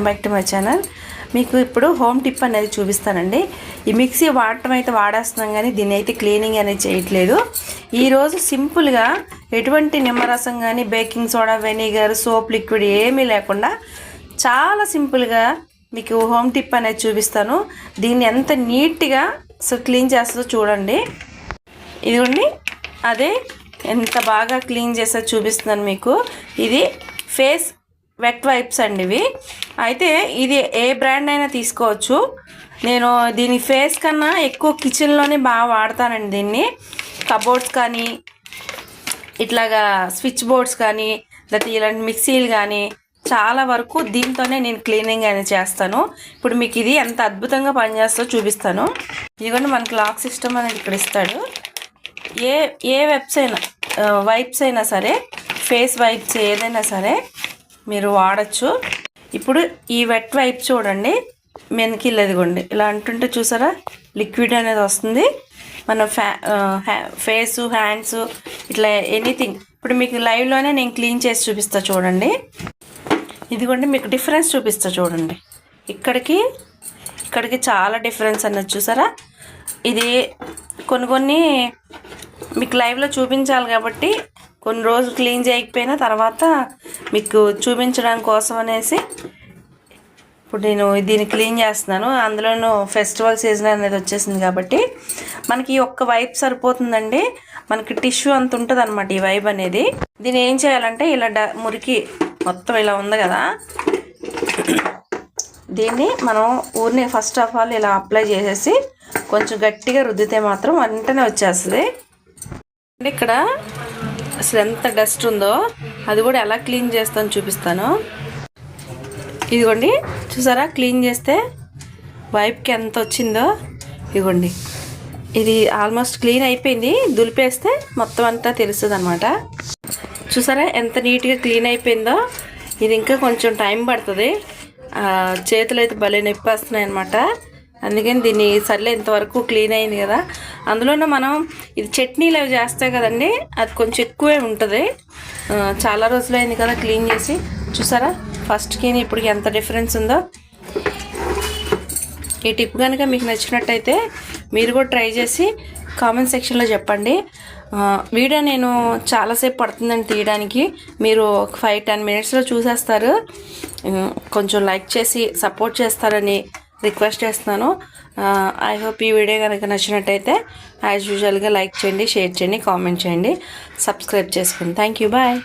Welcome back to my channel. మీకు ఇప్పుడు home tip అనేది చూపిస్తానండి. ఈ మిక్సీ వాడటం అయితే వాడేస్తున్నాం కానీ దీన్ని అయితే క్లీనింగ్ అనేది చేయట్లేదు. ఈరోజు సింపుల్గా ఎటువంటి నిమ్మరసం కానీ baking soda, vinegar, soap liquid ఏమీ లేకుండా చాలా సింపుల్గా మీకు హోమ్ టిప్ అనేది చూపిస్తాను. దీన్ని ఎంత నీట్గా క్లీన్ చేస్తుందో చూడండి. ఇదిగోండి, అదే ఎంత బాగా క్లీన్ చేస్తే చూపిస్తున్నాను మీకు. ఇది ఫేస్ వెట్ వైప్స్ అండి ఇవి. అయితే ఇది ఏ బ్రాండ్ అయినా తీసుకోవచ్చు. నేను దీని ఫేస్ కన్నా ఎక్కువ కిచెన్లోనే బాగా వాడతానండి దీన్ని. కబోర్డ్స్ కానీ, ఇట్లాగా స్విచ్ బోర్డ్స్ కానీ, లేకపోతే ఇలాంటి మిక్సీలు కానీ చాలా వరకు దీంతోనే నేను క్లీనింగ్ అనేది చేస్తాను. ఇప్పుడు మీకు ఇది ఎంత అద్భుతంగా పనిచేస్తుందో చూపిస్తాను. ఇదిగోండి, మనకి లాక్ సిస్టమ్ అనేది ఇక్కడ ఇస్తాడు. ఏ వైప్స్ అయినా సరే, ఫేస్ వైప్స్ ఏదైనా సరే మీరు వాడచ్చు. ఇప్పుడు ఈ వెట్ వైప్ చూడండి, మెనకిల్ ఎదిగోండి ఇలా అంటుంటే చూసారా లిక్విడ్ అనేది వస్తుంది. మన ఫేసు, హ్యాండ్స్, ఇట్లా ఎనీథింగ్. ఇప్పుడు మీకు లైవ్లోనే నేను క్లీన్ చేసి చూపిస్తా చూడండి. ఇదిగోండి, మీకు డిఫరెన్స్ చూపిస్తా చూడండి. ఇక్కడికి చాలా డిఫరెన్స్ అన్నది చూసారా. ఇది కొన్ని మీకు లైవ్లో చూపించాలి కాబట్టి కొన్ని రోజులు క్లీన్ చేయకపోయినా తర్వాత మీకు చూపించడం కోసం అనేసి ఇప్పుడు నేను దీన్ని క్లీన్ చేస్తున్నాను. అందులోనూ ఫెస్టివల్ సీజన్ అనేది వచ్చేసింది కాబట్టి మనకి ఒక్క వైప్ సరిపోతుందండి. మనకి టిష్యూ అంత ఉంటుంది అనమాట ఈ వైప్ అనేది. దీన్ని ఏం చేయాలంటే ఇలా మురికి మొత్తం ఇలా ఉంది కదా, దీన్ని మనం ఊరిని ఫస్ట్ ఆఫ్ ఆల్ ఇలా అప్లై చేసేసి కొంచెం గట్టిగా రుద్దితే మాత్రం వెంటనే వచ్చేస్తుంది. ఇక్కడ అసలు ఎంత డస్ట్ ఉందో అది కూడా ఎలా క్లీన్ చేస్తాను చూపిస్తాను. ఇదిగోండి, చూసారా క్లీన్ చేస్తే వైప్కి ఎంత వచ్చిందో. ఇదిగోండి, ఇది ఆల్మోస్ట్ క్లీన్ అయిపోయింది. దులిపేస్తే మొత్తం అంతా తెలుస్తుంది అనమాట. చూసారా ఎంత నీట్గా క్లీన్ అయిపోయిందో. ఇది ఇంకా కొంచెం టైం పడుతుంది. చేతులు అయితే భలే నొప్పి వస్తున్నాయి అనమాట. అందుకని దీన్ని సర్లే ఇంతవరకు క్లీన్ అయింది కదా. అందులోనూ మనం ఇది చట్నీలు అవి చేస్తాయి కదండి, అది కొంచెం ఎక్కువే ఉంటుంది. చాలా రోజులైంది కదా క్లీన్ చేసి. చూసారా ఫస్ట్కి ఇప్పటికి ఎంత డిఫరెన్స్ ఉందో. ఈ టిప్ కనుక మీకు నచ్చినట్టయితే మీరు కూడా ట్రై చేసి కామెంట్ సెక్షన్లో చెప్పండి. వీడియో నేను చాలాసేపు పడుతుందని తీయడానికి, మీరు 5-10 మినిట్స్లో చూసేస్తారు. కొంచెం లైక్ చేసి సపోర్ట్ చేస్తారని రిక్వెస్ట్ చేస్తున్నాను. ఐ హోప్ ఈ వీడియో కనుక నచ్చినట్టయితే యాజ్ యూజువల్గా లైక్ చేయండి, షేర్ చేయండి, కామెంట్ చేయండి, సబ్స్క్రైబ్ చేసుకోండి. Thank you, bye.